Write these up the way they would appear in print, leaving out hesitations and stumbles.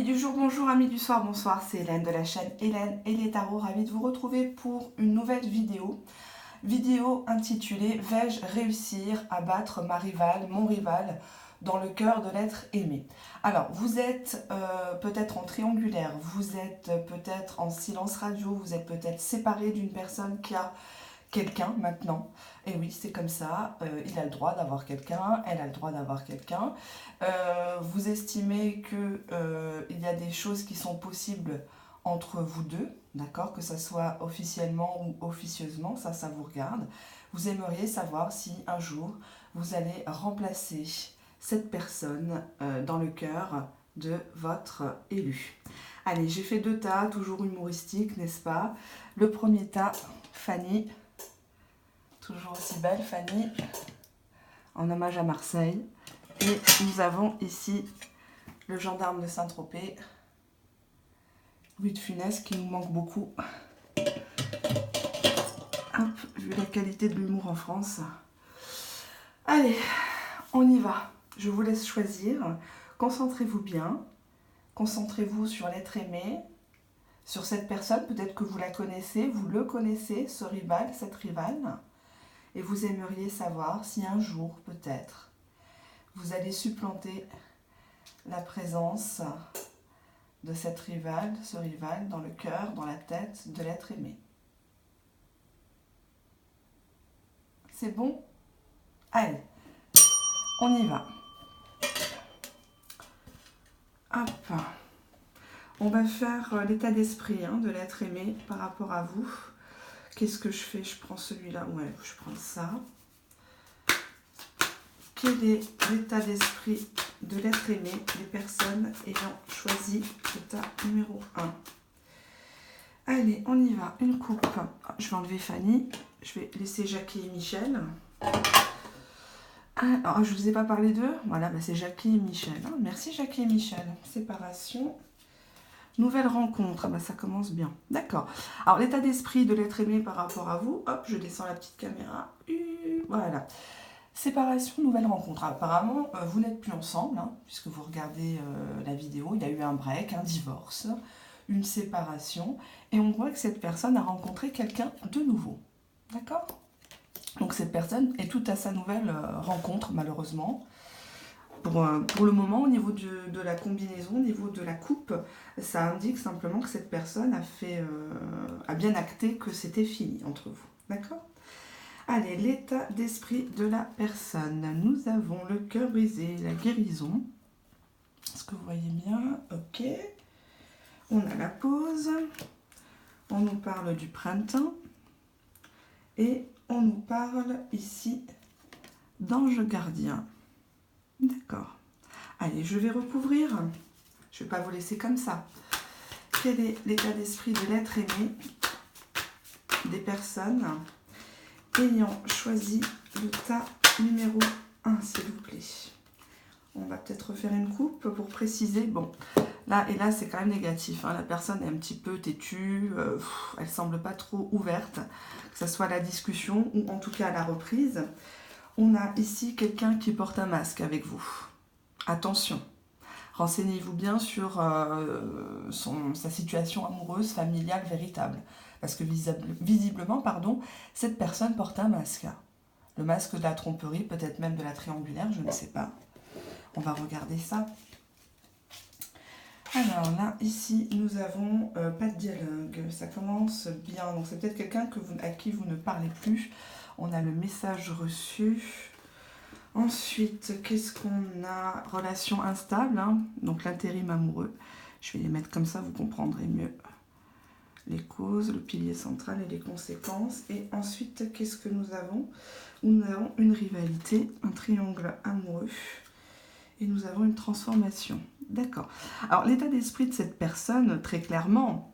du jour, bonjour, amis du soir, bonsoir, c'est Hélène de la chaîne Hélène et les tarots, ravie de vous retrouver pour une nouvelle vidéo. Vidéo intitulée « Vais-je réussir à battre ma rivale, mon rival, dans le cœur de l'être aimé ?» Alors, vous êtes peut-être en triangulaire, vous êtes peut-être en silence radio, vous êtes peut-être séparé d'une personne qui a quelqu'un maintenant. Et oui, c'est comme ça, il a le droit d'avoir quelqu'un, elle a le droit d'avoir quelqu'un. Vous estimez qu'il y a des choses qui sont possibles entre vous deux, d'accord, que ce soit officiellement ou officieusement, ça vous regarde. Vous aimeriez savoir si un jour vous allez remplacer cette personne dans le cœur de votre élu. Allez, j'ai fait 2 tas, toujours humoristiques, n'est-ce pas? Le premier tas, Fanny, toujours aussi belle, Fanny, en hommage à Marseille. Et nous avons ici le gendarme de Saint-Tropez, Louis de Funès, qui nous manque beaucoup. Hop, vu la qualité de l'humour en France. Allez, on y va. Je vous laisse choisir. Concentrez-vous bien. Concentrez-vous sur l'être aimé, sur cette personne. Peut-être que vous la connaissez, vous le connaissez, ce rival, cette rivale. Et vous aimeriez savoir si un jour, peut-être, vous allez supplanter la présence de cette rivale, de ce rival, dans le cœur, dans la tête de l'être aimé. C'est bon? Allez, on y va. Hop. On va faire l'état d'esprit de l'être aimé par rapport à vous. Qu'est-ce que je fais? Je prends celui-là. Ouais, je prends ça. Quel est l'état d'esprit de l'être aimé des personnes ayant choisi l'état numéro 1? Allez, on y va. Une coupe. Je vais enlever Fanny. Je vais laisser Jackie et Michel. Alors, je ne vous ai pas parlé d'eux. Voilà, c'est Jackie et Michel. Merci Jackie et Michel. Séparation. Nouvelle rencontre. Ça commence bien. D'accord. Alors, l'état d'esprit de l'être aimé par rapport à vous. Hop, je descends la petite caméra. Voilà. Séparation, nouvelle rencontre. Apparemment, vous n'êtes plus ensemble, puisque vous regardez la vidéo. Il y a eu un break, un divorce, une séparation. Et on voit que cette personne a rencontré quelqu'un de nouveau. D'accord? Donc cette personne est toute à sa nouvelle rencontre, malheureusement. Pour le moment, au niveau de la combinaison, au niveau de la coupe, ça indique simplement que cette personne a bien acté que c'était fini entre vous. D'accord? Allez, l'état d'esprit de la personne. Nous avons le cœur brisé, la guérison. Est-ce que vous voyez bien? Ok. On a la pause. On nous parle du printemps. Et on nous parle ici d'ange gardien. D'accord. Allez, je vais recouvrir. Je ne vais pas vous laisser comme ça. Quel est l'état d'esprit de l'être aimé des personnes ayant choisi le tas numéro 1, s'il vous plaît? On va peut-être refaire une coupe pour préciser. Bon, là et là, c'est quand même négatif. La personne est un petit peu têtue. Elle semble pas trop ouverte, que ce soit à la discussion ou en tout cas à la reprise. On a ici quelqu'un qui porte un masque avec vous. Attention. Renseignez-vous bien sur sa situation amoureuse, familiale, véritable. Parce que visiblement, cette personne porte un masque. Le masque de la tromperie, peut-être même de la triangulaire, je ne sais pas. On va regarder ça. Alors là, ici, nous avons pas de dialogue. Ça commence bien. Donc c'est peut-être quelqu'un à qui vous ne parlez plus. On a le message reçu. Ensuite, qu'est-ce qu'on a? Relation instable, donc l'intérim amoureux. Je vais les mettre comme ça, vous comprendrez mieux les causes, le pilier central et les conséquences. Et ensuite, qu'est-ce que nous avons? Nous avons une rivalité, un triangle amoureux. Et nous avons une transformation. D'accord. Alors, l'état d'esprit de cette personne, très clairement,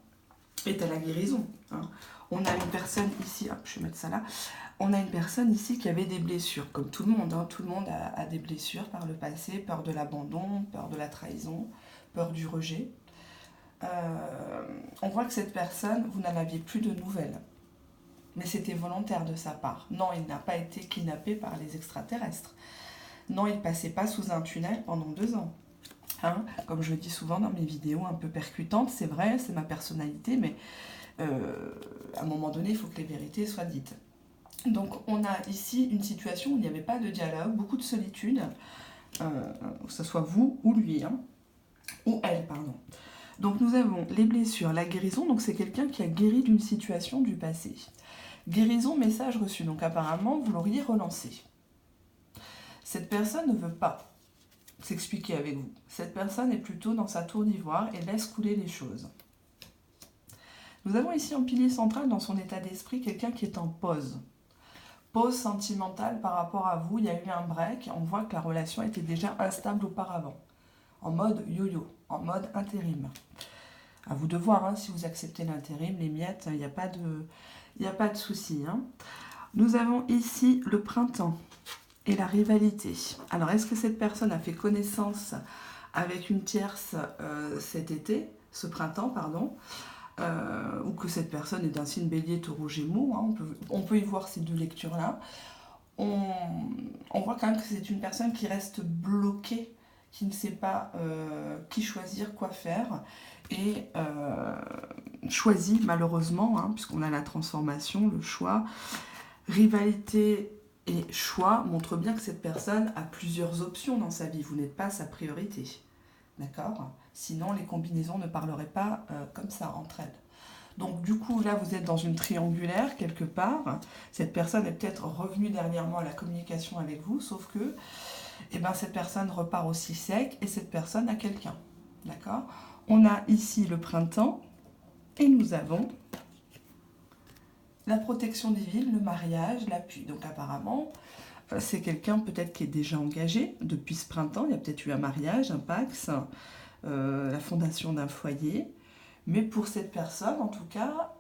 est à la guérison. On a une personne ici, je vais mettre ça là. On a une personne ici qui avait des blessures, comme tout le monde. Tout le monde a des blessures par le passé, peur de l'abandon, peur de la trahison, peur du rejet. On voit que cette personne, vous n'en aviez plus de nouvelles. Mais c'était volontaire de sa part. Non, il n'a pas été kidnappé par les extraterrestres. Non, il ne passait pas sous un tunnel pendant 2 ans. Hein, comme je le dis souvent dans mes vidéos un peu percutantes, c'est vrai, c'est ma personnalité, mais à un moment donné, il faut que les vérités soient dites. Donc on a ici une situation où il n'y avait pas de dialogue, beaucoup de solitude, que ce soit vous ou lui, hein, ou elle, pardon. Donc nous avons les blessures, la guérison, donc c'est quelqu'un qui a guéri d'une situation du passé. Guérison, message reçu, donc apparemment vous l'auriez relancé. Cette personne ne veut pas s'expliquer avec vous. Cette personne est plutôt dans sa tour d'ivoire et laisse couler les choses. Nous avons ici en pilier central dans son état d'esprit quelqu'un qui est en pause. Pause sentimentale par rapport à vous, il y a eu un break, on voit que la relation était déjà instable auparavant. En mode yo-yo, en mode intérim. À vous de voir hein, si vous acceptez l'intérim, les miettes, il n'y a pas de souci. Hein. Nous avons ici le printemps et la rivalité. Alors, est-ce que cette personne a fait connaissance avec une tierce cet été, ce printemps, pardon, ou que cette personne est d'un signe bélier, taureau, gémeaux, hein, on peut y voir ces deux lectures-là. On voit quand même que c'est une personne qui reste bloquée, qui ne sait pas qui choisir, quoi faire, et choisit malheureusement, hein, puisqu'on a la transformation, le choix, rivalité et choix montrent bien que cette personne a plusieurs options dans sa vie, vous n'êtes pas sa priorité, d'accord ? Sinon les combinaisons ne parleraient pas comme ça entre elles. Donc du coup là vous êtes dans une triangulaire quelque part, cette personne est peut-être revenue dernièrement à la communication avec vous, sauf que eh ben, cette personne repart aussi sec et cette personne a quelqu'un. D'accord ? On a ici le printemps et nous avons la protection divine, le mariage, l'appui. Donc apparemment, c'est quelqu'un peut-être qui est déjà engagé depuis ce printemps. Il y a peut-être eu un mariage, un pax, la fondation d'un foyer. Mais pour cette personne, en tout cas,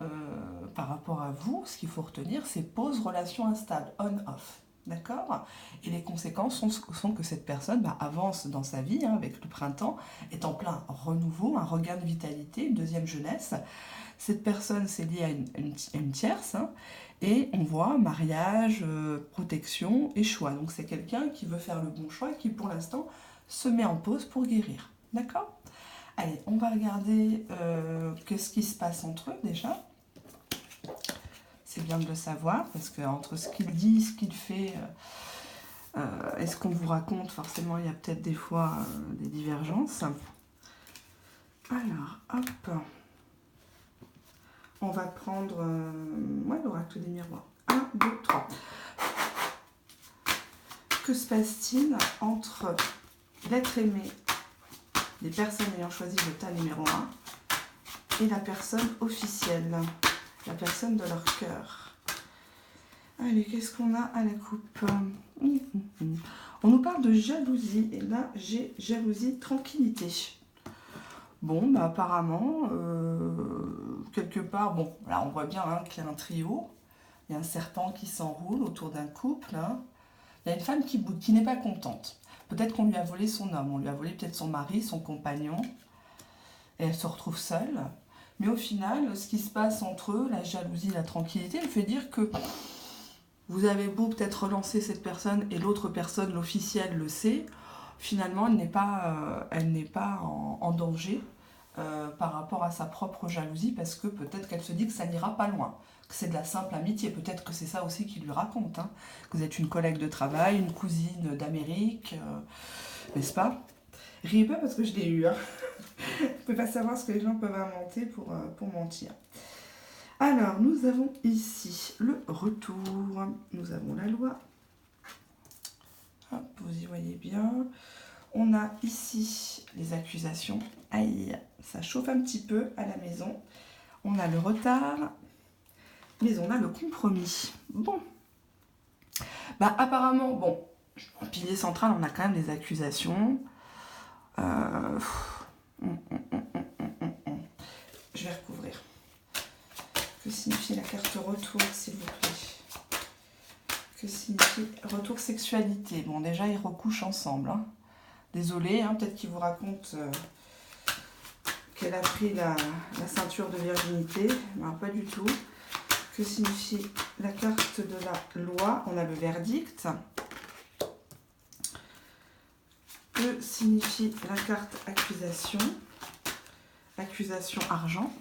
par rapport à vous, ce qu'il faut retenir, c'est pause, relation instable, on-off. D'accord ? Et les conséquences sont que cette personne avance dans sa vie, hein, avec le printemps, est en plein renouveau, un regain de vitalité, une deuxième jeunesse. Cette personne, c'est lié à une tierce, hein, et on voit mariage, protection et choix. Donc c'est quelqu'un qui veut faire le bon choix et qui pour l'instant se met en pause pour guérir. D'accord ? Allez, on va regarder qu'est-ce qui se passe entre eux déjà. C'est bien de le savoir, parce qu'entre ce qu'il dit, ce qu'il fait, et ce qu'on vous raconte, forcément, il y a peut-être des fois des divergences. Alors, hop. On va prendre l'oracle des miroirs. 1, 2, 3. Que se passe-t-il entre l'être aimé, les personnes ayant choisi le tas numéro 1, et la personne officielle, la personne de leur cœur? Allez, qu'est-ce qu'on a à la coupe? On nous parle de jalousie, et là, j'ai jalousie, tranquillité. Bon, apparemment, quelque part, bon, là, on voit bien hein, qu'il y a un trio. Il y a un serpent qui s'enroule autour d'un couple. Hein. Il y a une femme qui boude, qui n'est pas contente. Peut-être qu'on lui a volé son homme, on lui a volé peut-être son mari, son compagnon, et elle se retrouve seule. Mais au final, ce qui se passe entre eux, la jalousie, la tranquillité, elle fait dire que vous avez beau peut-être relancer cette personne et l'autre personne, l'officiel, le sait, finalement, elle n'est pas en danger par rapport à sa propre jalousie, parce que peut-être qu'elle se dit que ça n'ira pas loin, que c'est de la simple amitié. Peut-être que c'est ça aussi qu'il lui raconte, hein, que vous êtes une collègue de travail, une cousine d'Amérique, n'est-ce pas? Riez pas parce que je l'ai eu. Hein. Vous ne pouvez pas savoir ce que les gens peuvent inventer pour mentir. Alors, nous avons ici le retour. Nous avons la loi. Hop, vous y voyez bien. On a ici les accusations. Aïe, ça chauffe un petit peu à la maison. On a le retard, mais on a le compromis. Bon. Apparemment, bon, en pilier central, on a quand même des accusations. Je vais recouvrir. Que signifie la carte retour, s'il vous plaît? Que signifie retour sexualité? Bon, déjà, ils recouchent ensemble. Hein. Désolée, hein, peut-être qu'il vous raconte qu'elle a pris la ceinture de virginité. Non, pas du tout. Que signifie la carte de la loi? On a le verdict. Que signifie la carte accusation? Accusation argent.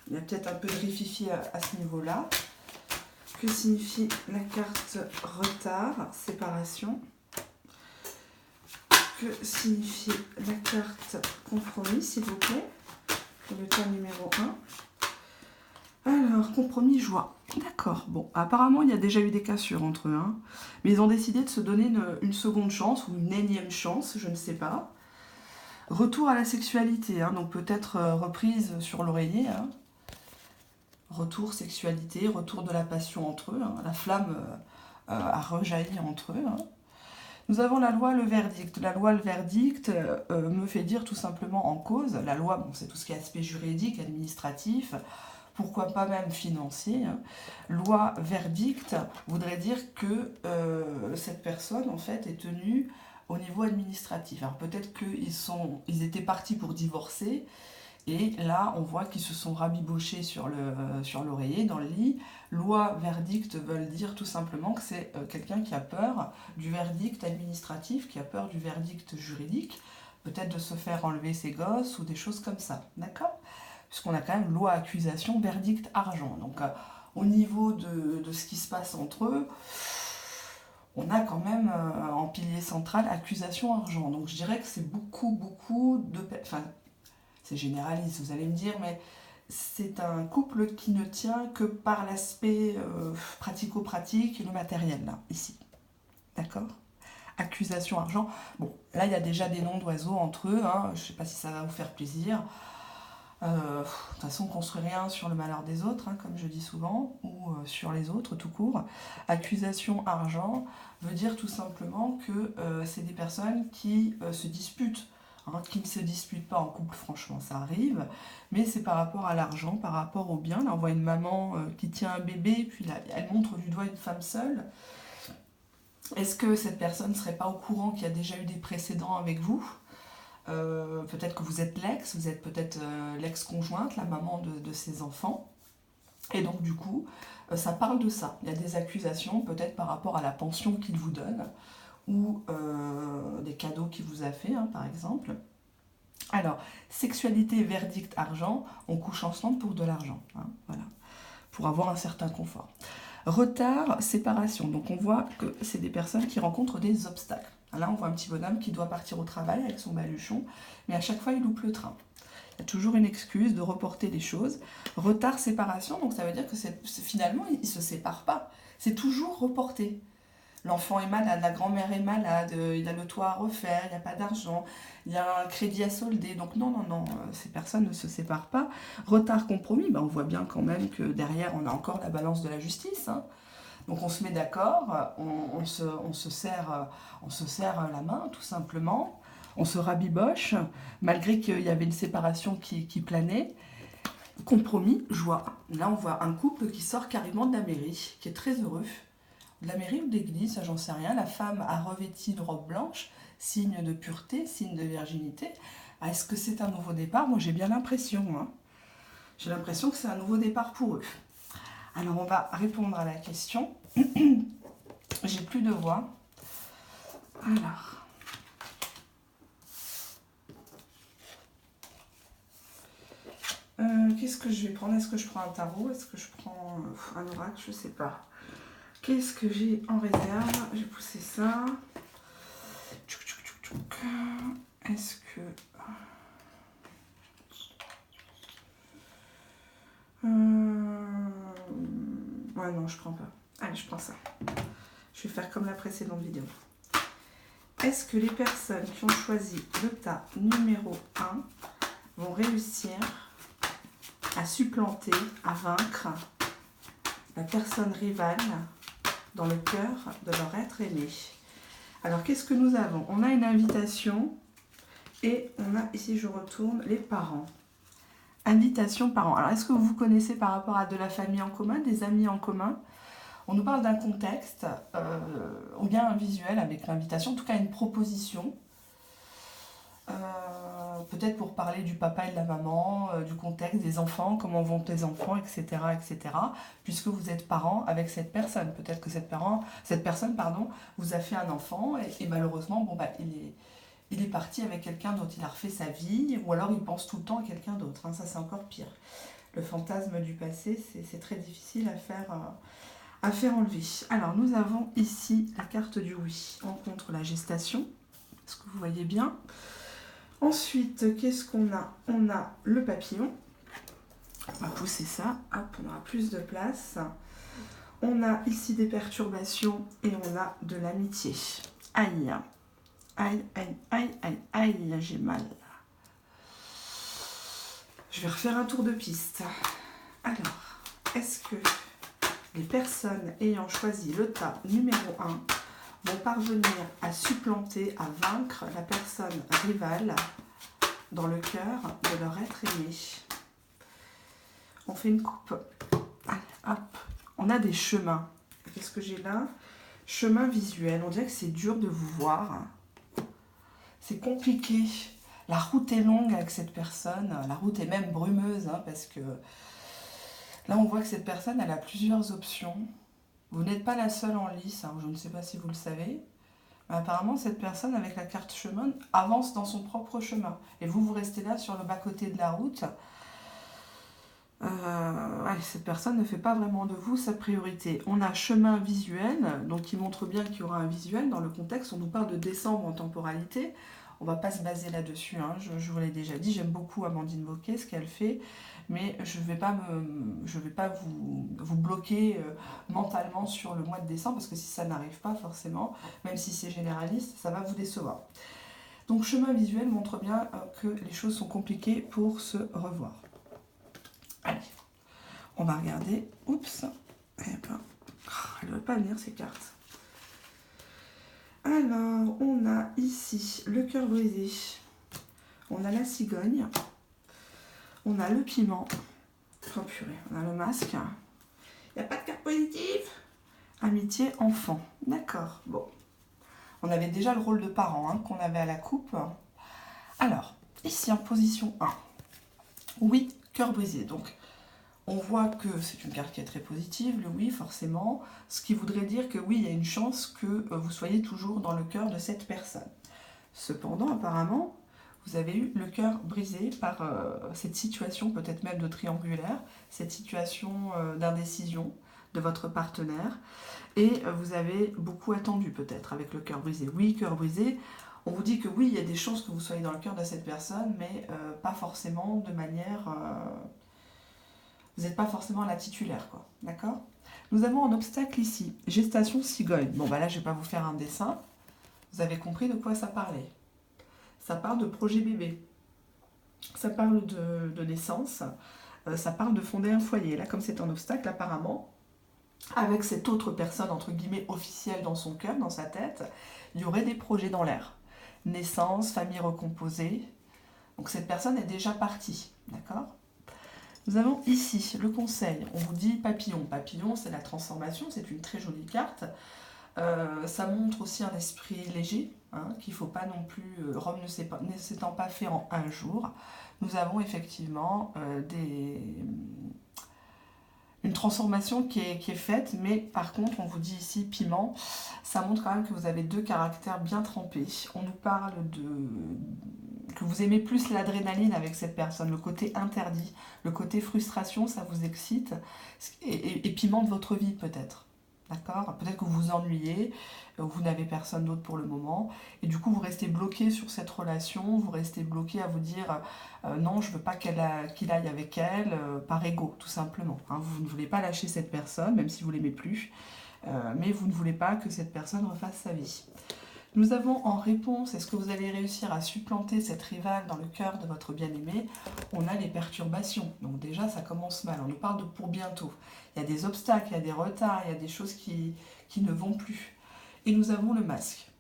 Il y a peut-être un peu de rififi à ce niveau-là. Que signifie la carte retard, séparation? Que signifie la carte compromis, s'il vous plaît? Pour le cas numéro 1. Alors, compromis, joie. D'accord. Bon, apparemment, il y a déjà eu des cassures entre eux. Hein, mais ils ont décidé de se donner une seconde chance ou une énième chance, je ne sais pas. Retour à la sexualité, hein, donc peut-être reprise sur l'oreiller. Hein. Retour sexualité, retour de la passion entre eux. Hein, la flamme a rejailli entre eux. Hein. Nous avons la loi, le verdict. La loi, le verdict me fait dire tout simplement en cause. La loi, bon, c'est tout ce qui est aspect juridique, administratif, pourquoi pas même financier. Hein. Loi, verdict voudrait dire que cette personne, en fait, est tenue au niveau administratif. Alors peut-être qu'ils étaient partis pour divorcer, et là, on voit qu'ils se sont rabibochés sur l'oreiller, dans le lit. Loi, verdict veulent dire tout simplement que c'est quelqu'un qui a peur du verdict administratif, qui a peur du verdict juridique, peut-être de se faire enlever ses gosses ou des choses comme ça, d'accord? Puisqu'on a quand même loi, accusation, verdict, argent. Donc au niveau de ce qui se passe entre eux, on a quand même en pilier central accusation, argent. Donc je dirais que c'est beaucoup de... Enfin, c'est généraliste, vous allez me dire, mais c'est un couple qui ne tient que par l'aspect pratico-pratique et le matériel, là, ici. D'accord? Accusation, argent. Bon, là, il y a déjà des noms d'oiseaux entre eux, hein, je ne sais pas si ça va vous faire plaisir. De toute façon, on ne construit rien sur le malheur des autres, hein, comme je dis souvent, ou sur les autres, tout court. Accusation, argent, veut dire tout simplement que c'est des personnes qui se disputent. Hein, qui ne se disputent pas en couple, franchement, ça arrive, mais c'est par rapport à l'argent, par rapport au bien. Là, on voit une maman qui tient un bébé, puis là, elle montre du doigt une femme seule. Est-ce que cette personne ne serait pas au courant qu'il y a déjà eu des précédents avec vous? Peut-être que vous êtes l'ex, vous êtes peut-être l'ex-conjointe, la maman de ses enfants. Et donc, du coup, ça parle de ça. Il y a des accusations, peut-être par rapport à la pension qu'il vous donne, ou des cadeaux qu'il vous a fait, hein, par exemple. Alors, sexualité, verdict, argent, on couche ensemble pour de l'argent, hein, voilà, pour avoir un certain confort. Retard, séparation, donc on voit que c'est des personnes qui rencontrent des obstacles. Là, on voit un petit bonhomme qui doit partir au travail avec son baluchon, mais à chaque fois, il loupe le train. Il y a toujours une excuse de reporter les choses. Retard, séparation, donc ça veut dire que finalement, ils ne se séparent pas. C'est toujours reporté. L'enfant est malade, la grand-mère est malade, il a le toit à refaire, il n'y a pas d'argent, il y a un crédit à solder. Donc non, ces personnes ne se séparent pas. Retard, compromis, on voit bien quand même que derrière, on a encore la balance de la justice. Hein. Donc on se met d'accord, on se serre la main, tout simplement. On se rabiboche, malgré qu'il y avait une séparation qui planait. Compromis, joie. Là, on voit un couple qui sort carrément de la mairie, qui est très heureux. De la mairie ou de l'église, ça j'en sais rien. La femme a revêti une robe blanche, signe de pureté, signe de virginité. Est-ce que c'est un nouveau départ? Moi j'ai bien l'impression. Hein. J'ai l'impression que c'est un nouveau départ pour eux. Alors on va répondre à la question. J'ai plus de voix. Alors. Qu'est-ce que je vais prendre? Est-ce que je prends un tarot? Est-ce que je prends un oracle? Je sais pas. Qu'est-ce que j'ai en réserve? J'ai poussé ça. Est-ce que... Ouais, non, je prends pas. Allez, je prends ça. Je vais faire comme la précédente vidéo. Est-ce que les personnes qui ont choisi le tas numéro 1 vont réussir à supplanter, à vaincre la personne rivale dans le cœur de leur être aimé? Alors, qu'est-ce que nous avons? On a une invitation et on a, ici je retourne, les parents. Invitation parents. Alors, est-ce que vous vous connaissez par rapport à de la famille en commun, des amis en commun? On nous parle d'un contexte, ou bien un visuel avec l'invitation, en tout cas une proposition. peut-être pour parler du papa et de la maman, du contexte des enfants, comment vont tes enfants, etc., etc., puisque vous êtes parent avec cette personne. Peut-être que cette personne, pardon, vous a fait un enfant et malheureusement, bon, bah, il est parti avec quelqu'un d'autre, il a refait sa vie, ou alors il pense tout le temps à quelqu'un d'autre, hein. Ça, c'est encore pire. Le fantasme du passé, c'est très difficile à faire enlever. Alors, nous avons ici la carte du oui. On rencontre la gestation. Est-ce que vous voyez bien? Ensuite, qu'est-ce qu'on a? On a le papillon. On va pousser ça. Hop, on aura plus de place. On a ici des perturbations et on a de l'amitié. Aïe. Aïe, aïe, aïe, aïe, aïe, j'ai mal. Je vais refaire un tour de piste. Alors, est-ce que les personnes ayant choisi le tas numéro 1 vont parvenir à supplanter, à vaincre la personne rivale dans le cœur de leur être aimé? On fait une coupe. Allez, hop. On a des chemins. Qu'est-ce que j'ai là? Chemin visuel. On dirait que c'est dur de vous voir. C'est compliqué. La route est longue avec cette personne. La route est même brumeuse, hein, parce que là, on voit que cette personne, elle a plusieurs options. Vous n'êtes pas la seule en lice, hein, je ne sais pas si vous le savez. Mais apparemment, cette personne, avec la carte chemin, avance dans son propre chemin. Et vous, vous restez là sur le bas-côté de la route. Ouais, cette personne ne fait pas vraiment de vous sa priorité. On a chemin visuel, donc qui montre bien qu'il y aura un visuel. Dans le contexte, on nous parle de décembre en temporalité. On ne va pas se baser là-dessus, hein. Je vous l'ai déjà dit, j'aime beaucoup Amandine Bocquet, ce qu'elle fait, mais je ne vais pas vous bloquer mentalement sur le mois de décembre, parce que si ça n'arrive pas forcément, même si c'est généraliste, ça va vous décevoir. Donc chemin visuel montre bien que les choses sont compliquées pour se revoir. Allez, on va regarder. Oups, eh ben, elle ne veut pas venir ces cartes. Alors, on a ici le cœur brisé, on a la cigogne, on a le piment, oh purée, on a le masque, il n'y a pas de carte positive, amitié, enfant, d'accord, bon. On avait déjà le rôle de parent, hein, qu'on avait à la coupe. Alors, ici en position 1, oui, cœur brisé, donc on voit que c'est une carte qui est très positive, le oui forcément, ce qui voudrait dire que oui, il y a une chance que vous soyez toujours dans le cœur de cette personne. Cependant, apparemment, vous avez eu le cœur brisé par cette situation, peut-être même de triangulaire, cette situation d'indécision de votre partenaire, et vous avez beaucoup attendu peut-être avec le cœur brisé. Oui, cœur brisé, on vous dit que oui, il y a des chances que vous soyez dans le cœur de cette personne, mais pas forcément de manière... vous n'êtes pas forcément la titulaire, quoi. D'accord? Nous avons un obstacle ici, gestation cigogne. Bon, bah là, je ne vais pas vous faire un dessin. Vous avez compris de quoi ça parlait. Ça parle de projet bébé. Ça parle de naissance. Ça parle de fonder un foyer. Là, comme c'est un obstacle, apparemment, avec cette autre personne, entre guillemets, officielle dans son cœur, dans sa tête, il y aurait des projets dans l'air. Naissance, famille recomposée. Donc, cette personne est déjà partie. D'accord? Nous avons ici le conseil, on vous dit papillon. Papillon, c'est la transformation, c'est une très jolie carte. Ça montre aussi un esprit léger, hein, qu'il ne faut pas non plus, Rome ne s'étant pas fait en un jour. Nous avons effectivement une transformation qui est faite, mais par contre, on vous dit ici piment, ça montre quand même que vous avez deux caractères bien trempés. On nous parle que vous aimez plus l'adrénaline avec cette personne, le côté interdit, le côté frustration, ça vous excite, et piment de votre vie peut-être. D'accord? Peut-être que vous vous ennuyez, vous n'avez personne d'autre pour le moment, et du coup vous restez bloqué sur cette relation, vous restez bloqué à vous dire non, je ne veux pas qu'il aille avec elle, par ego, tout simplement. Hein, vous ne voulez pas lâcher cette personne, même si vous ne l'aimez plus, mais vous ne voulez pas que cette personne refasse sa vie. Nous avons en réponse, est-ce que vous allez réussir à supplanter cette rivale dans le cœur de votre bien-aimé? On a les perturbations, donc déjà ça commence mal, on nous parle de pour bientôt. Il y a des obstacles, il y a des retards, il y a des choses qui ne vont plus. Et nous avons le masque.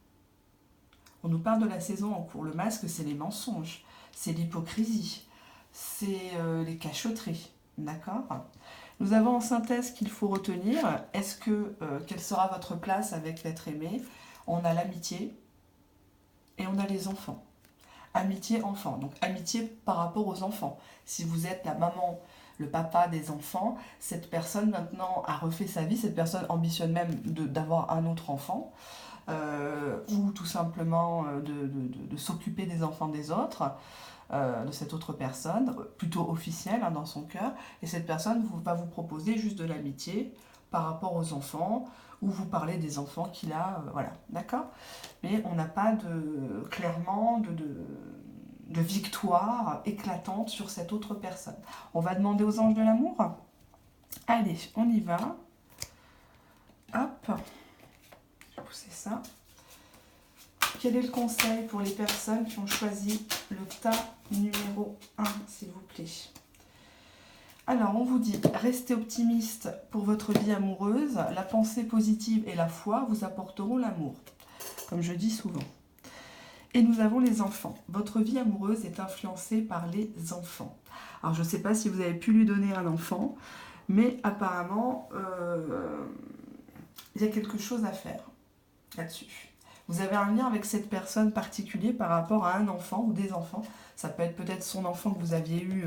On nous parle de la saison en cours. Le masque, c'est les mensonges, c'est l'hypocrisie, c'est les cachotteries, d'accord? Nous avons en synthèse qu'il faut retenir, quelle sera votre place avec l'être aimé? On a l'amitié et on a les enfants. amitié enfant. Donc amitié par rapport aux enfants. Si vous êtes la maman, le papa des enfants, cette personne maintenant a refait sa vie, cette personne ambitionne même d'avoir un autre enfant, ou tout simplement de s'occuper des enfants des autres, de cette autre personne, plutôt officielle dans son cœur, et cette personne va vous proposer juste de l'amitié par rapport aux enfants, ou vous parlez des enfants qu'il a, voilà, d'accord? Mais on n'a pas clairement de victoire éclatante sur cette autre personne. On va demander aux anges de l'amour. Allez, on y va. Hop, je vais pousser ça. Quel est le conseil pour les personnes qui ont choisi le tas numéro 1, s'il vous plaît? Alors, on vous dit, restez optimiste pour votre vie amoureuse. La pensée positive et la foi vous apporteront l'amour, comme je dis souvent. Et nous avons les enfants. Votre vie amoureuse est influencée par les enfants. Alors, je ne sais pas si vous avez pu lui donner un enfant, mais apparemment, il y a quelque chose à faire là-dessus. Vous avez un lien avec cette personne particulier par rapport à un enfant ou des enfants. Ça peut être peut-être son enfant que vous aviez eu,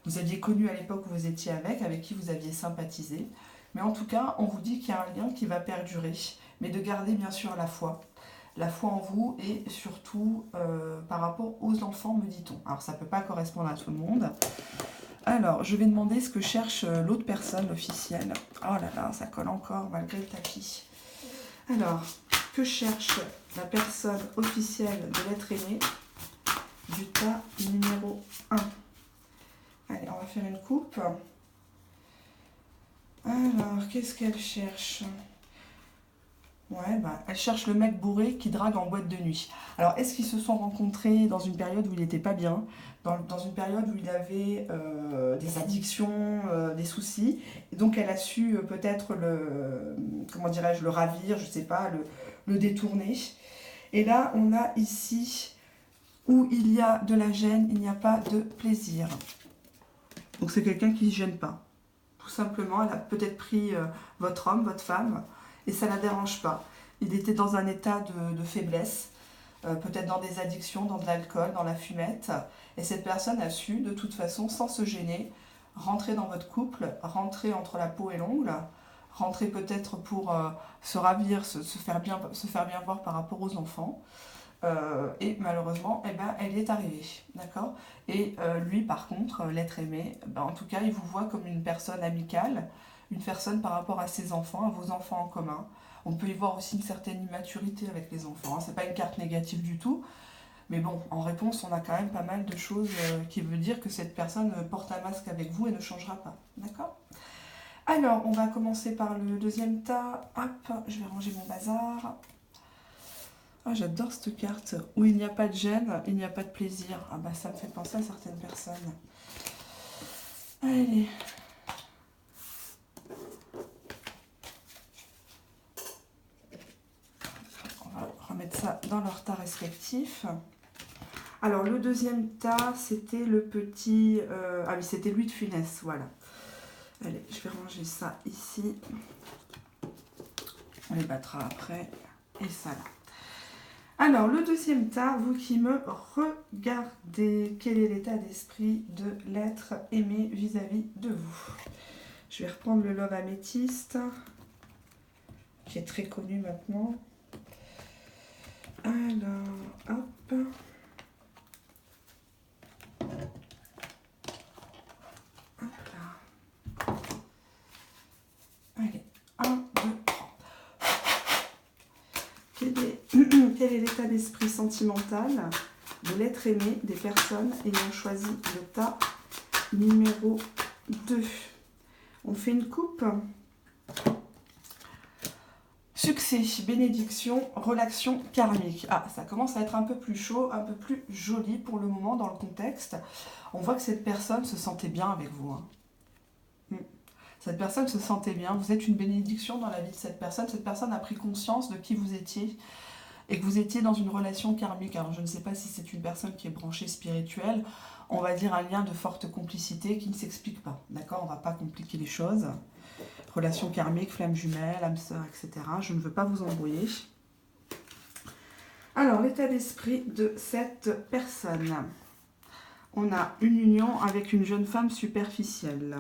vous aviez connu à l'époque où vous étiez avec qui vous aviez sympathisé. Mais en tout cas, on vous dit qu'il y a un lien qui va perdurer, mais de garder bien sûr la foi en vous et surtout par rapport aux enfants, me dit-on. Alors ça ne peut pas correspondre à tout le monde. Alors, je vais demander ce que cherche l'autre personne, l'officielle. Oh là là, ça colle encore malgré le tapis. Alors, que cherche la personne officielle de l'être aimé du tas numéro 1? Allez, on va faire une coupe. Alors, qu'est-ce qu'elle cherche? Ouais, elle cherche le mec bourré qui drague en boîte de nuit. Alors, est-ce qu'ils se sont rencontrés dans une période où il n'était pas bien, dans une période où il avait des addictions, des soucis, et donc elle a su peut-être le ravir, je sais pas, le détourner. Et là, on a ici, où il y a de la gêne, il n'y a pas de plaisir. Donc c'est quelqu'un qui ne se gêne pas. Tout simplement, elle a peut-être pris votre homme, votre femme, et ça ne la dérange pas. Il était dans un état de faiblesse, peut-être dans des addictions, dans de l'alcool, dans la fumette. Et cette personne a su, de toute façon, sans se gêner, rentrer dans votre couple, rentrer entre la peau et l'ongle, rentrer peut-être pour se ravir, se faire bien voir par rapport aux enfants. Et malheureusement, elle est arrivée, d'accord? Et lui, par contre, l'être aimé, en tout cas, il vous voit comme une personne amicale, une personne par rapport à ses enfants, à vos enfants en commun. On peut y voir aussi une certaine immaturité avec les enfants, hein. C'est pas une carte négative du tout, mais bon, en réponse, on a quand même pas mal de choses qui veut dire que cette personne porte un masque avec vous et ne changera pas, d'accord? Alors, on va commencer par le deuxième tas. Hop, je vais ranger mon bazar. Ah, j'adore cette carte. Où il n'y a pas de gêne, il n'y a pas de plaisir. Ah bah ça me fait penser à certaines personnes. Allez. On va remettre ça dans leur tas respectif. Alors le deuxième tas, c'était le petit... ah oui, c'était Louis de Funès, voilà. Allez, je vais ranger ça ici. On les battra après. Et ça là. Alors, le deuxième tas, vous qui me regardez, quel est l'état d'esprit de l'être aimé vis-à-vis de vous? Je vais reprendre le Love Améthyste, qui est très connu maintenant. Alors, hop. Hop là. Allez, 1, 2, 3. Quel est l'état d'esprit sentimental de l'être aimé des personnes ayant choisi le tas numéro 2? On fait une coupe. Succès, bénédiction, relation karmique. Ah, ça commence à être un peu plus chaud, un peu plus joli pour le moment dans le contexte. On voit que cette personne se sentait bien avec vous, hein. Cette personne se sentait bien, vous êtes une bénédiction dans la vie de cette personne a pris conscience de qui vous étiez et que vous étiez dans une relation karmique. Alors je ne sais pas si c'est une personne qui est branchée spirituelle, on va dire un lien de forte complicité qui ne s'explique pas, d'accord? On ne va pas compliquer les choses. Relation karmique, flamme jumelle, âme sœur, etc. Je ne veux pas vous embrouiller. Alors, l'état d'esprit de cette personne. On a une union avec une jeune femme superficielle.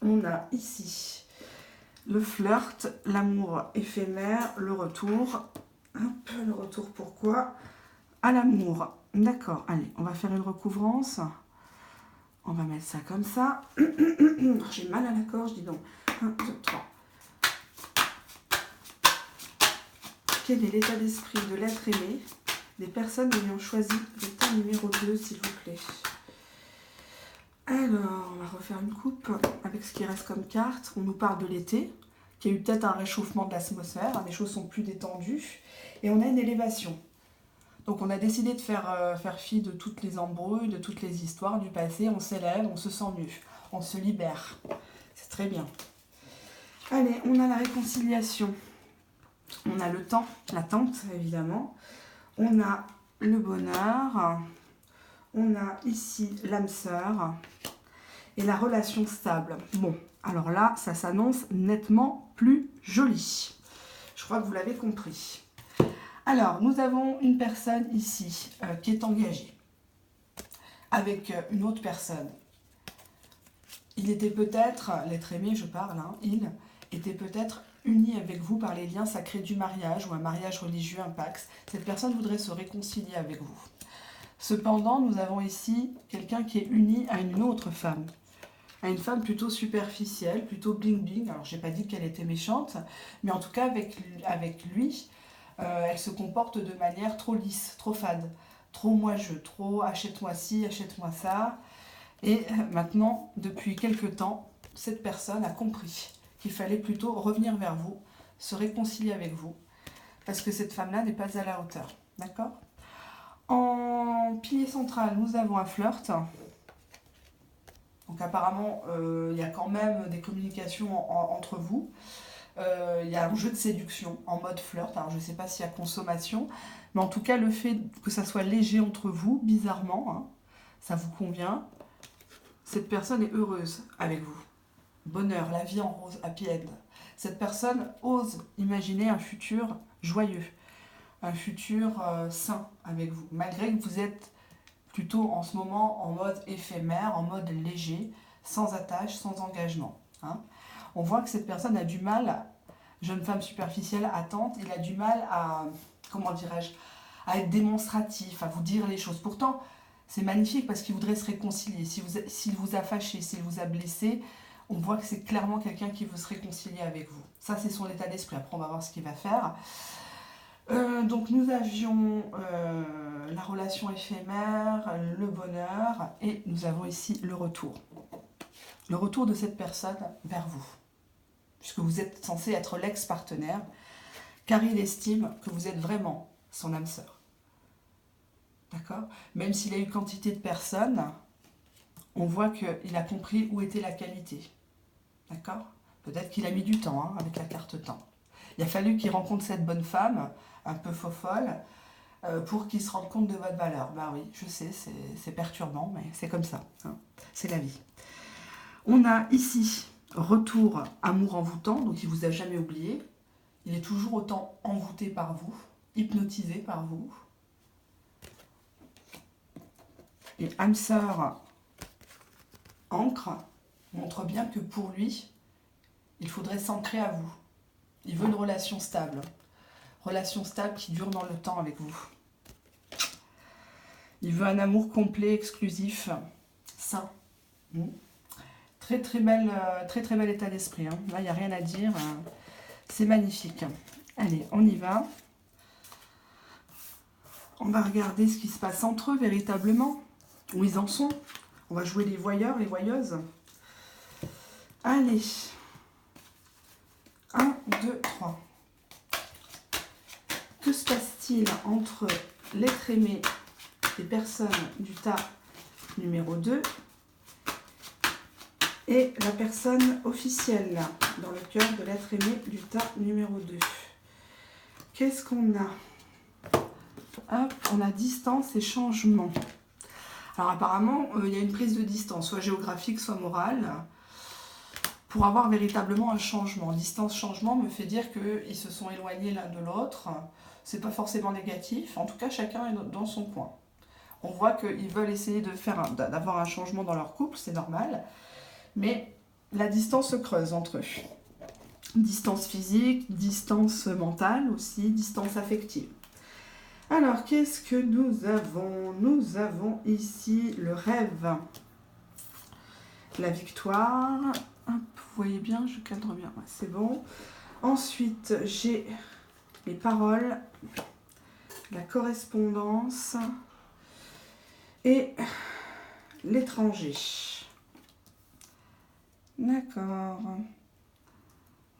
On a ici le flirt, l'amour éphémère, le retour. Hop, le retour pourquoi? À l'amour. D'accord, allez, on va faire une recouvrance. On va mettre ça comme ça. J'ai mal à la gorge, dis donc. 1, 2, 3. Quel est l'état d'esprit de l'être aimé des personnes ayant choisi l'état numéro 2, s'il vous plaît? Alors, on va refaire une coupe avec ce qui reste comme carte. On nous parle de l'été, qui a eu peut-être un réchauffement de l'atmosphère, les choses sont plus détendues, et on a une élévation. Donc on a décidé de faire fi de toutes les embrouilles, de toutes les histoires du passé, on s'élève, on se sent mieux, on se libère. C'est très bien. Allez, on a la réconciliation. On a le temps, l'attente évidemment. On a le bonheur. On a ici l'âme sœur. Et la relation stable. Bon, alors là, ça s'annonce nettement plus joli. Je crois que vous l'avez compris. Alors, nous avons une personne ici qui est engagée avec une autre personne. Il était peut-être, l'être aimé, je parle, hein, il était peut-être uni avec vous par les liens sacrés du mariage ou un mariage religieux, un pax. Cette personne voudrait se réconcilier avec vous. Cependant, nous avons ici quelqu'un qui est uni à une autre femme. À une femme plutôt superficielle, plutôt bling-bling. Alors, je n'ai pas dit qu'elle était méchante, mais en tout cas, avec lui, elle se comporte de manière trop lisse, trop fade, trop moi-je, trop achète-moi ci, achète-moi ça. Et maintenant, depuis quelque temps, cette personne a compris qu'il fallait plutôt revenir vers vous, se réconcilier avec vous, parce que cette femme-là n'est pas à la hauteur. D'accord? En pilier central, nous avons un flirt. Donc apparemment, il y a quand même des communications entre vous. Il y a un jeu de séduction en mode flirt. Alors je ne sais pas s'il y a consommation, mais en tout cas, le fait que ça soit léger entre vous, bizarrement, hein, ça vous convient. Cette personne est heureuse avec vous. Bonheur, la vie en rose, happy end. Cette personne ose imaginer un futur joyeux, un futur sain avec vous, malgré que vous êtes plutôt en ce moment en mode éphémère, en mode léger, sans attache, sans engagement. Hein. On voit que cette personne a du mal, jeune femme superficielle, attente, il a du mal à, comment dirais-je, à être démonstratif, à vous dire les choses. Pourtant, c'est magnifique parce qu'il voudrait se réconcilier. S'il vous a fâché, s'il vous a blessé, on voit que c'est clairement quelqu'un qui veut se réconcilier avec vous. Ça, c'est son état d'esprit. Après, on va voir ce qu'il va faire. Donc, nous avions la relation éphémère, le bonheur, et nous avons ici le retour. Le retour de cette personne vers vous. Puisque vous êtes censé être l'ex-partenaire, car il estime que vous êtes vraiment son âme sœur. D'accord? Même s'il a eu quantité de personnes, on voit qu'il a compris où était la qualité. D'accord? Peut-être qu'il a mis du temps, hein, avec la carte temps. Il a fallu qu'il rencontre cette bonne femme, un peu faux-folle, pour qu'il se rende compte de votre valeur. Bah oui, je sais, c'est perturbant, mais c'est comme ça. Hein. C'est la vie. On a ici retour amour envoûtant, donc il ne vous a jamais oublié. Il est toujours autant envoûté par vous, hypnotisé par vous. Et âme sœur ancre montre bien que pour lui, il faudrait s'ancrer à vous. Il veut une relation stable. Relation stable qui dure dans le temps avec vous. Il veut un amour complet, exclusif, sain. Très très bel état d'esprit. Hein. Là, il n'y a rien à dire. C'est magnifique. Allez, on y va. On va regarder ce qui se passe entre eux véritablement. Où ils en sont. On va jouer les voyeurs, les voyeuses. Allez. 1, 2, 3. Que se passe-t-il entre l'être aimé des personnes du tas numéro 2 et la personne officielle dans le cœur de l'être aimé du tas numéro 2? Qu'est-ce qu'on a? Hop, on a distance et changement. Alors apparemment, il y a une prise de distance, soit géographique, soit morale, pour avoir véritablement un changement. Distance-changement me fait dire qu'ils se sont éloignés l'un de l'autre, c'est pas forcément négatif. En tout cas, chacun est dans son coin. On voit qu'ils veulent essayer d'avoir un changement dans leur couple, c'est normal. Mais la distance se creuse entre eux. Distance physique, distance mentale aussi, distance affective. Alors, qu'est-ce que nous avons? Nous avons ici le rêve, la victoire. Hop, vous voyez bien, je cadre bien, ouais, c'est bon. Ensuite, j'ai les paroles, la correspondance et l'étranger. D'accord.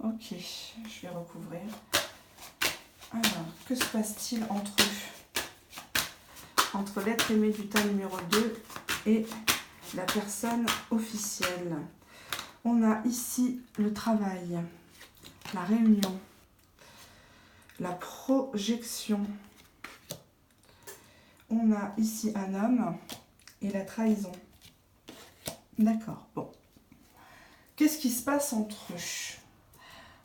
Ok, je vais recouvrir. Alors, que se passe-t-il entre eux? Entre l'être aimé du tas numéro 2 et la personne officielle. On a ici le travail, la réunion, la projection. On a ici un homme et la trahison. D'accord, bon. Qu'est-ce qui se passe entre eux?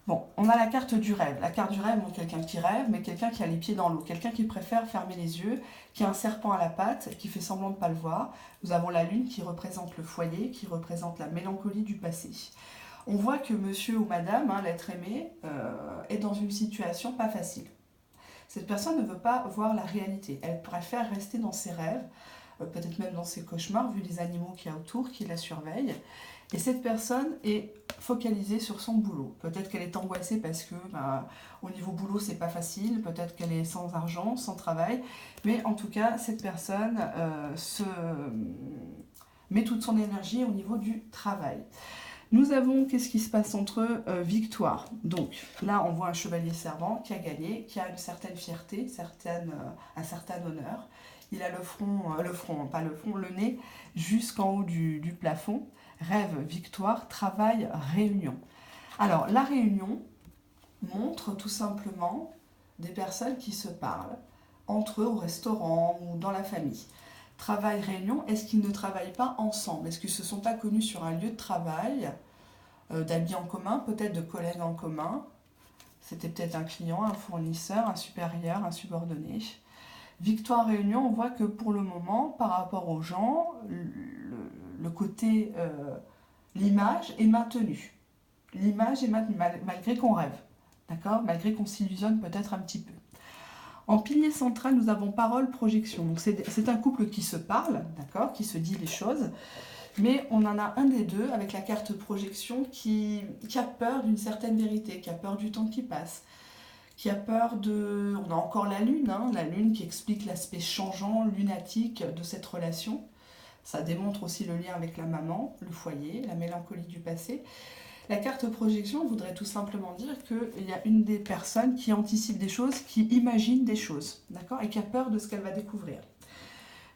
Bon, on a la carte du rêve. La carte du rêve montre quelqu'un qui rêve, mais quelqu'un qui a les pieds dans l'eau. Quelqu'un qui préfère fermer les yeux, qui a un serpent à la patte, qui fait semblant de ne pas le voir. Nous avons la lune qui représente le foyer, qui représente la mélancolie du passé. On voit que monsieur ou madame, l'être aimé, est dans une situation pas facile. Cette personne ne veut pas voir la réalité. Elle préfère rester dans ses rêves, peut-être même dans ses cauchemars, vu les animaux qu'il y a autour, qui la surveillent. Et cette personne est focalisée sur son boulot. Peut-être qu'elle est angoissée parce que au niveau boulot, c'est pas facile. Peut-être qu'elle est sans argent, sans travail. Mais en tout cas, cette personne met toute son énergie au niveau du travail. Nous avons, qu'est-ce qui se passe entre eux? Victoire. Donc là, on voit un chevalier servant qui a gagné, qui a une certaine fierté, un certain honneur. Il a le nez jusqu'en haut du plafond. Rêve, victoire, travail, réunion. Alors, la réunion montre tout simplement des personnes qui se parlent entre eux au restaurant ou dans la famille. Travail, réunion, est-ce qu'ils ne travaillent pas ensemble? Est-ce qu'ils ne se sont pas connus sur un lieu de travail, d'amis en commun, peut-être de collègues en commun? C'était peut-être un client, un fournisseur, un supérieur, un subordonné. Victoire, réunion, on voit que pour le moment, par rapport aux gens, le côté, l'image est maintenue. L'image est maintenue, malgré qu'on rêve, d'accord? Malgré qu'on s'illusionne peut-être un petit peu. En pilier central, nous avons parole, projection. Donc c'est un couple qui se parle, d'accord? Qui se dit les choses. Mais on en a un des deux, avec la carte projection, qui a peur d'une certaine vérité, qui a peur du temps qui passe. Qui a peur de... On a encore la lune qui explique l'aspect changeant, lunatique de cette relation. Ça démontre aussi le lien avec la maman, le foyer, la mélancolie du passé. La carte projection voudrait tout simplement dire qu'il y a une des personnes qui anticipe des choses, qui imagine des choses, d'accord, et qui a peur de ce qu'elle va découvrir.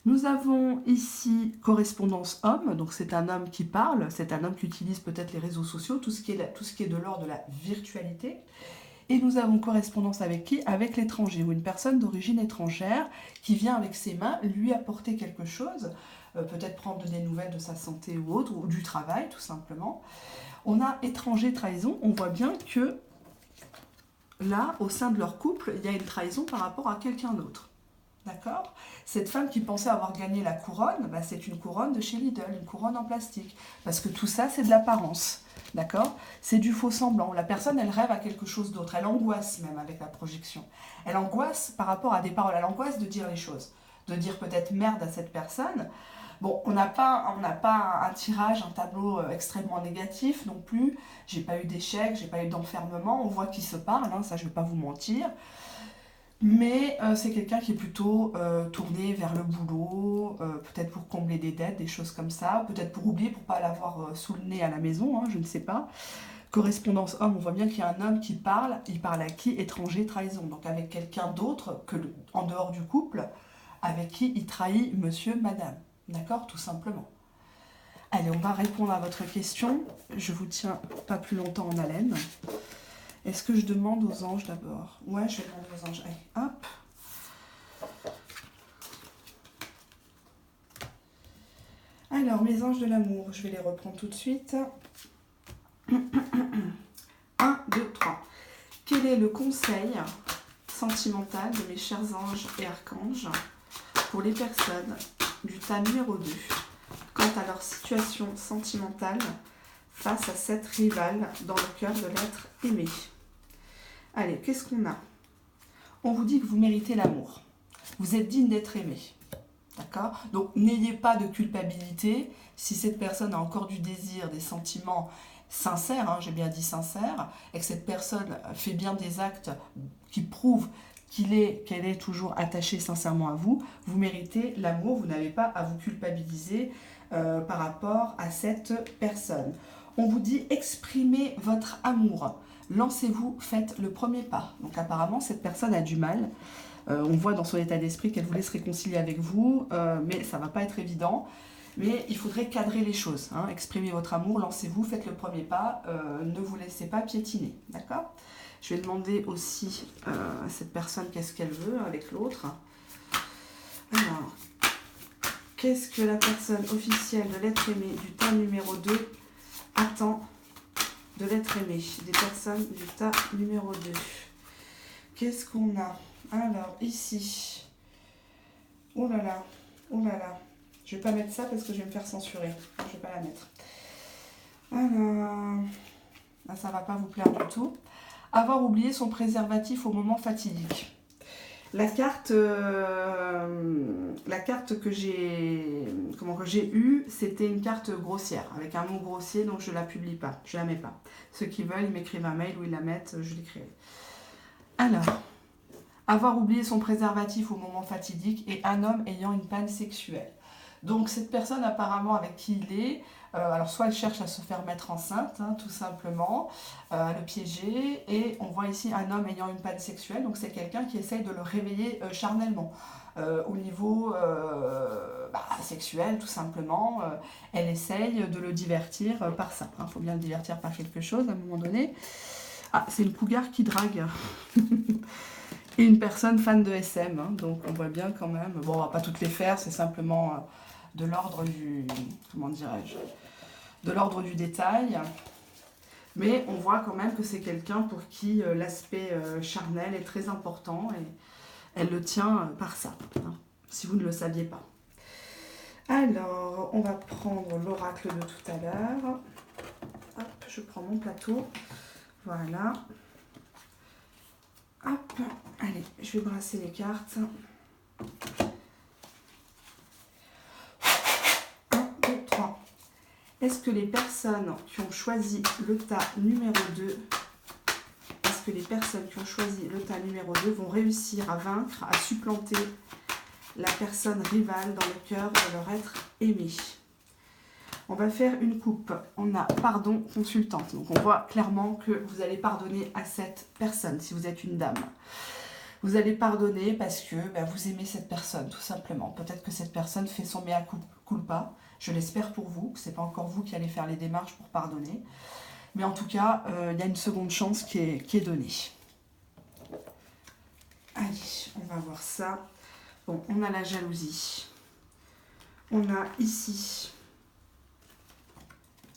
Nous avons ici correspondance homme, donc c'est un homme qui parle, c'est un homme qui utilise peut-être les réseaux sociaux, tout ce qui est de l'ordre de la virtualité. Et nous avons correspondance avec qui? Avec l'étranger, ou une personne d'origine étrangère qui vient avec ses mains lui apporter quelque chose, peut-être prendre des nouvelles de sa santé ou autre, ou du travail tout simplement. On a étranger, trahison, on voit bien que là, au sein de leur couple, il y a une trahison par rapport à quelqu'un d'autre. D'accord? Cette femme qui pensait avoir gagné la couronne, c'est une couronne de chez Lidl, une couronne en plastique. Parce que tout ça, c'est de l'apparence. D'accord? C'est du faux semblant. La personne, elle rêve à quelque chose d'autre. Elle angoisse même avec la projection. Elle angoisse par rapport à des paroles. Elle angoisse de dire les choses. De dire peut-être merde à cette personne. Bon, on n'a pas un tirage, un tableau extrêmement négatif non plus. J'ai pas eu d'échec, j'ai pas eu d'enfermement. On voit qu'ils se parlent, ça je vais pas vous mentir. Mais c'est quelqu'un qui est plutôt tourné vers le boulot, peut-être pour combler des dettes, des choses comme ça, peut-être pour oublier, pour ne pas l'avoir sous le nez à la maison, je ne sais pas. Correspondance homme, on voit bien qu'il y a un homme qui parle, il parle à qui? Étranger, trahison, donc avec quelqu'un d'autre en dehors du couple, avec qui il trahit monsieur, madame, d'accord, tout simplement. Allez, on va répondre à votre question, je vous tiens pas plus longtemps en haleine. Est-ce que je demande aux anges d'abord? Ouais, je vais demander aux anges. Allez, hop. Alors, mes anges de l'amour, je vais les reprendre tout de suite. 1, 2, 3. Quel est le conseil sentimentale de mes chers anges et archanges pour les personnes du tas numéro 2 quant à leur situation sentimentale face à cette rivale dans le cœur de l'être aimé. Allez, qu'est-ce qu'on a? On vous dit que vous méritez l'amour. Vous êtes digne d'être aimé. D'accord? Donc, n'ayez pas de culpabilité. Si cette personne a encore du désir, des sentiments sincères, hein, j'ai bien dit sincères, et que cette personne fait bien des actes qui prouvent qu'elle est toujours attachée sincèrement à vous, vous méritez l'amour. Vous n'avez pas à vous culpabiliser par rapport à cette personne. On vous dit exprimez votre amour. Lancez-vous, faites le premier pas. Donc apparemment, cette personne a du mal. On voit dans son état d'esprit qu'elle voulait se réconcilier avec vous, mais ça ne va pas être évident. Mais il faudrait cadrer les choses. Hein. Exprimez votre amour, lancez-vous, faites le premier pas. Ne vous laissez pas piétiner. D'accord? Je vais demander aussi à cette personne qu'est-ce qu'elle veut avec l'autre. Alors, qu'est-ce que la personne officielle de l'être aimé du tas numéro 2 attend de l'être aimé, des personnes du tas numéro 2. Qu'est-ce qu'on a? Alors, ici. Oh là là, oh là là. Je ne vais pas mettre ça parce que je vais me faire censurer. Je ne vais pas la mettre. Alors, là, ça ne va pas vous plaire du tout. Avoir oublié son préservatif au moment fatidique. La carte que j'ai eue, c'était une carte grossière, avec un mot grossier, donc je ne la publie pas, je ne la mets pas. Ceux qui veulent, ils m'écrivent un mail ou ils la mettent, je l'écrirai. Alors, avoir oublié son préservatif au moment fatidique et un homme ayant une panne sexuelle. Donc cette personne apparemment avec qui il est, alors soit elle cherche à se faire mettre enceinte, hein, tout simplement, à le piéger, et on voit ici un homme ayant une panne sexuelle, donc c'est quelqu'un qui essaye de le réveiller charnellement, au niveau sexuel tout simplement, elle essaye de le divertir par ça, il faut bien le divertir par quelque chose à un moment donné. Ah, c'est une cougar qui drague. Et une personne fan de SM, hein, donc on voit bien quand même, bon on va pas toutes les faire, c'est simplement de l'ordre du, comment dirais-je, de l'ordre du détail, mais on voit quand même que c'est quelqu'un pour qui l'aspect charnel est très important et elle le tient par ça, hein, si vous ne le saviez pas. Alors, on va prendre l'oracle de tout à l'heure. Hop, je prends mon plateau, voilà. Hop, allez, je vais brasser les cartes. 1, 2, 3. Est-ce que les personnes qui ont choisi le tas numéro 2, vont réussir à vaincre, à supplanter la personne rivale dans le cœur de leur être aimé? On va faire une coupe. On a pardon consultante. Donc on voit clairement que vous allez pardonner à cette personne si vous êtes une dame. Vous allez pardonner parce que vous aimez cette personne tout simplement. Peut-être que cette personne fait son mea culpa. Je l'espère pour vous. Ce n'est pas encore vous qui allez faire les démarches pour pardonner. Mais en tout cas, il y a une seconde chance qui est donnée. Allez, on va voir ça. Bon, on a la jalousie. On a ici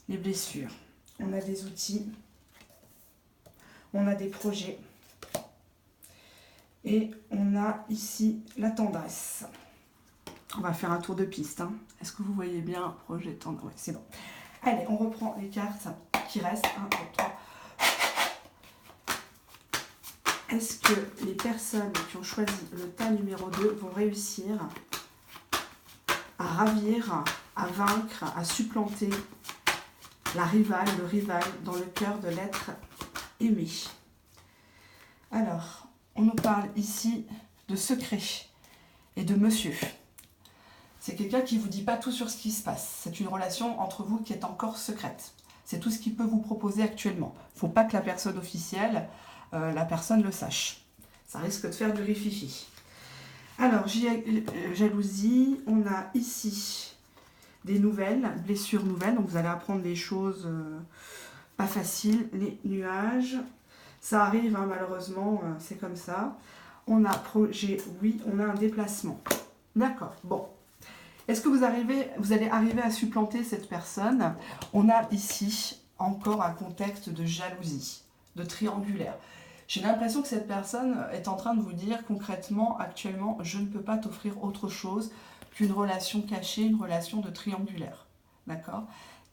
les blessures, on a des outils, on a des projets et on a ici la tendresse. On va faire un tour de piste. Hein. Est-ce que vous voyez bien projet tendresse? Oui, c'est bon. Allez, on reprend les cartes qui restent. 1, 2, 3. Est-ce que les personnes qui ont choisi le tas numéro 2 vont réussir à ravir, à vaincre, à supplanter la rivale, le rival dans le cœur de l'être aimé? Alors, on nous parle ici de secret et de monsieur. C'est quelqu'un qui ne vous dit pas tout sur ce qui se passe. C'est une relation entre vous qui est encore secrète. C'est tout ce qu'il peut vous proposer actuellement. Il ne faut pas que la personne officielle, la personne le sache. Ça risque de faire du rififi. Alors, jalousie, on a ici des nouvelles, blessures nouvelles, donc vous allez apprendre des choses pas faciles, les nuages, ça arrive hein, malheureusement, c'est comme ça. On a projet, oui, on a un déplacement. D'accord, bon. Est-ce que vous allez arriver à supplanter cette personne? On a ici encore un contexte de jalousie, de triangulaire. J'ai l'impression que cette personne est en train de vous dire concrètement, actuellement, je ne peux pas t'offrir autre chose qu'une relation cachée, une relation de triangulaire. D'accord?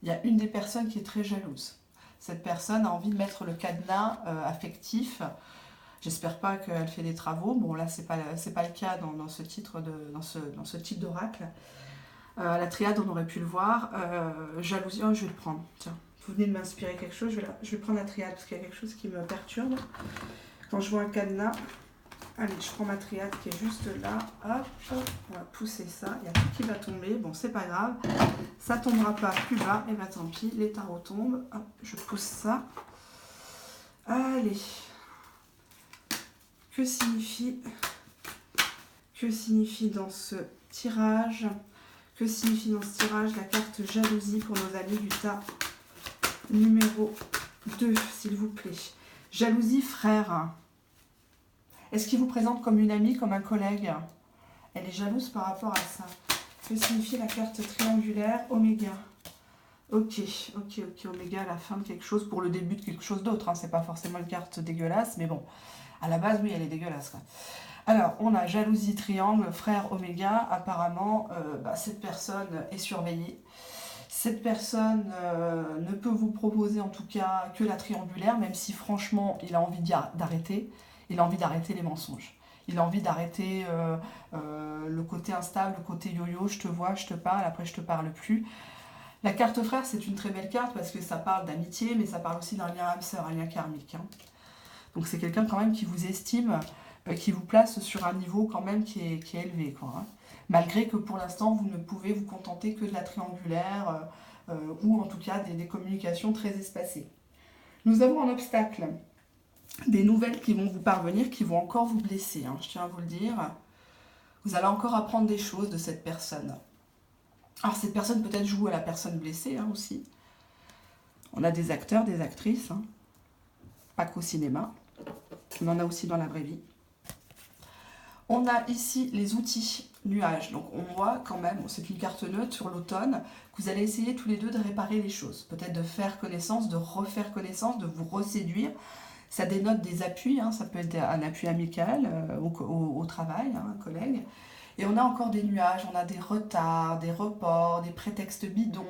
Il y a une des personnes qui est très jalouse. Cette personne a envie de mettre le cadenas affectif. J'espère pas qu'elle fait des travaux. Bon, là, c'est pas le cas dans ce titre dans ce type d'oracle. La triade, on aurait pu le voir. Jalousie, oh, je vais le prendre. Tiens, vous venez de m'inspirer quelque chose. Je vais prendre la triade parce qu'il y a quelque chose qui me perturbe. Quand je vois un cadenas, allez, je prends ma triade qui est juste là. Hop, hop, on va pousser ça. Il y a tout qui va tomber. Bon, c'est pas grave. Ça tombera pas plus bas. Et bien, tant pis, les tarots tombent. Hop, je pousse ça. Allez. Que signifie dans ce tirage? Que signifie dans ce tirage la carte jalousie pour nos amis du tas numéro 2, s'il vous plaît? Jalousie, frère. Est-ce qu'il vous présente comme une amie, comme un collègue? Elle est jalouse par rapport à ça. Que signifie la carte triangulaire? Oméga. Ok, Oméga à la fin de quelque chose, pour le début de quelque chose d'autre. Hein. C'est pas forcément une carte dégueulasse, mais bon, à la base, oui, elle est dégueulasse. Quoi. Alors, on a jalousie, triangle, frère, oméga. Apparemment, cette personne est surveillée. Cette personne ne peut vous proposer en tout cas que la triangulaire, même si franchement, il a envie d'arrêter. Il a envie d'arrêter les mensonges. Il a envie d'arrêter le côté instable, le côté yo-yo, je te vois, je te parle, après je te parle plus. La carte frère, c'est une très belle carte parce que ça parle d'amitié, mais ça parle aussi d'un lien âme-sœur, un lien karmique. Hein. Donc c'est quelqu'un quand même qui vous estime, qui vous place sur un niveau quand même qui est élevé. Quoi, hein. Malgré que pour l'instant, vous ne pouvez vous contenter que de la triangulaire ou en tout cas des communications très espacées. Nous avons un obstacle. Des nouvelles qui vont vous parvenir, qui vont encore vous blesser. Hein, je tiens à vous le dire. Vous allez encore apprendre des choses de cette personne. Alors cette personne peut-être joue à la personne blessée hein, aussi. On a des acteurs, des actrices. Hein. Pas qu'au cinéma. On en a aussi dans la vraie vie. On a ici les outils nuages. Donc on voit quand même, c'est une carte neutre sur l'automne, que vous allez essayer tous les deux de réparer les choses. Peut-être de faire connaissance, de refaire connaissance, de vous reséduire. Ça dénote des appuis, hein, ça peut être un appui amical au travail, hein, un collègue. Et on a encore des nuages, on a des retards, des reports, des prétextes bidons.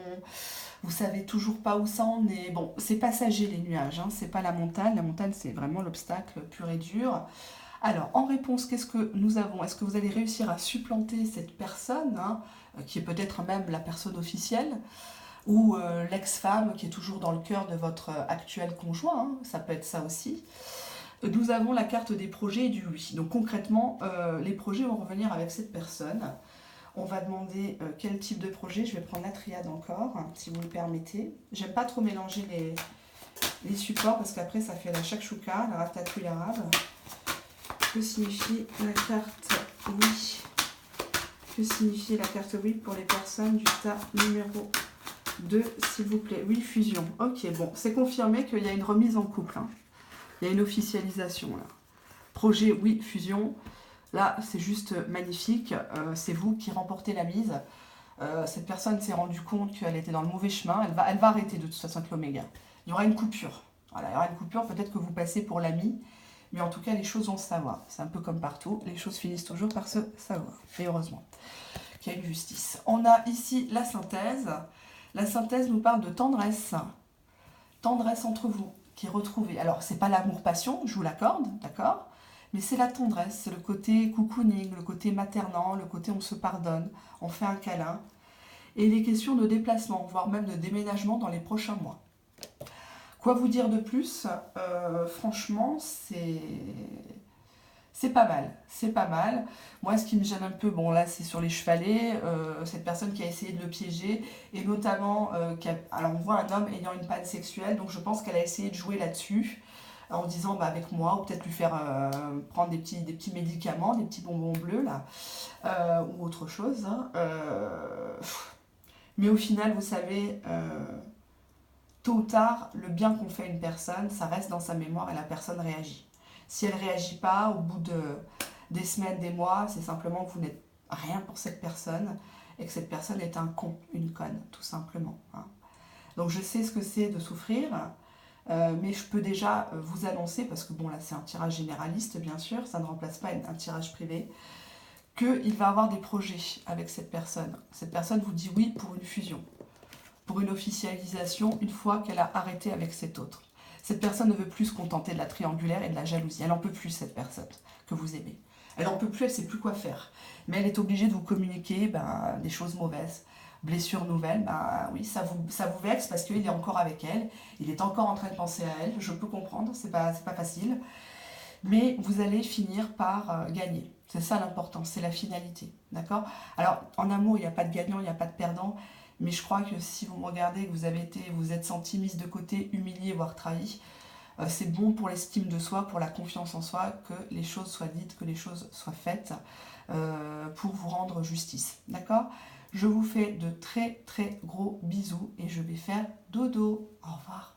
Vous savez toujours pas où ça en est. Bon, c'est passager les nuages, hein, c'est pas la montagne. La montagne, c'est vraiment l'obstacle pur et dur. Alors, en réponse, qu'est-ce que nous avons? Est-ce que vous allez réussir à supplanter cette personne, hein, qui est peut-être même la personne officielle ou l'ex-femme qui est toujours dans le cœur de votre actuel conjoint, hein, ça peut être ça aussi. Nous avons la carte des projets et du oui. Donc concrètement, les projets vont revenir avec cette personne. On va demander quel type de projet. Je vais prendre la triade encore, hein, si vous le permettez. J'aime pas trop mélanger les supports parce qu'après ça fait la shakshuka, la ratatouille arabe. Que signifie la carte oui? Que signifie la carte oui pour les personnes du tas numéro 2, s'il vous plaît? Oui, fusion. Ok, bon, c'est confirmé qu'il y a une remise en couple. Hein. Il y a une officialisation là. Projet, oui, fusion. Là, c'est juste magnifique. C'est vous qui remportez la mise. Cette personne s'est rendue compte qu'elle était dans le mauvais chemin. Elle va arrêter de toute façon avec l'oméga. Il y aura une coupure. Voilà, il y aura une coupure. Peut-être que vous passez pour l'ami. Mais en tout cas, les choses vont se savoir. C'est un peu comme partout. Les choses finissent toujours par se savoir. Et heureusement qu'il y a une justice. On a ici la synthèse. La synthèse nous parle de tendresse. Tendresse entre vous, qui est retrouvée. Alors, c'est pas l'amour-passion, je vous l'accorde, d'accord? Mais c'est la tendresse, c'est le côté cocooning, le côté maternant, le côté on se pardonne, on fait un câlin. Et les questions de déplacement, voire même de déménagement dans les prochains mois. Quoi vous dire de plus? Franchement, c'est pas mal, c'est pas mal. Moi, ce qui me gêne un peu, bon là, c'est sur les chevalets, cette personne qui a essayé de le piéger, et notamment, alors on voit un homme ayant une panne sexuelle, donc je pense qu'elle a essayé de jouer là-dessus, en disant bah, avec moi, ou peut-être lui faire prendre des petits médicaments, des petits bonbons bleus, là, ou autre chose. Hein. Mais au final, vous savez, tôt ou tard, le bien qu'on fait à une personne, ça reste dans sa mémoire et la personne réagit. Si elle ne réagit pas, au bout des semaines, des mois, c'est simplement que vous n'êtes rien pour cette personne et que cette personne est un con, une conne, tout simplement. Hein. Donc je sais ce que c'est de souffrir, Mais je peux déjà vous annoncer, parce que bon là c'est un tirage généraliste bien sûr, ça ne remplace pas un tirage privé, qu'il va avoir des projets avec cette personne. Cette personne vous dit oui pour une fusion, pour une officialisation une fois qu'elle a arrêté avec cet autre. Cette personne ne veut plus se contenter de la triangulaire et de la jalousie. Elle n'en peut plus, cette personne que vous aimez. Elle n'en peut plus, elle ne sait plus quoi faire. Mais elle est obligée de vous communiquer des choses mauvaises, blessures nouvelles. Oui, ça vous vexe parce qu'il est encore avec elle. Il est encore en train de penser à elle. Je peux comprendre, c'est pas facile. Mais vous allez finir par gagner. C'est ça l'important, c'est la finalité. D'accord? Alors, en amour, il n'y a pas de gagnant, il n'y a pas de perdant. Mais je crois que si vous me regardez, que vous êtes senti mise de côté, humiliée, voire trahie, c'est bon pour l'estime de soi, pour la confiance en soi, que les choses soient dites, que les choses soient faites pour vous rendre justice. D'accord? Je vous fais de très très gros bisous et je vais faire dodo. Au revoir.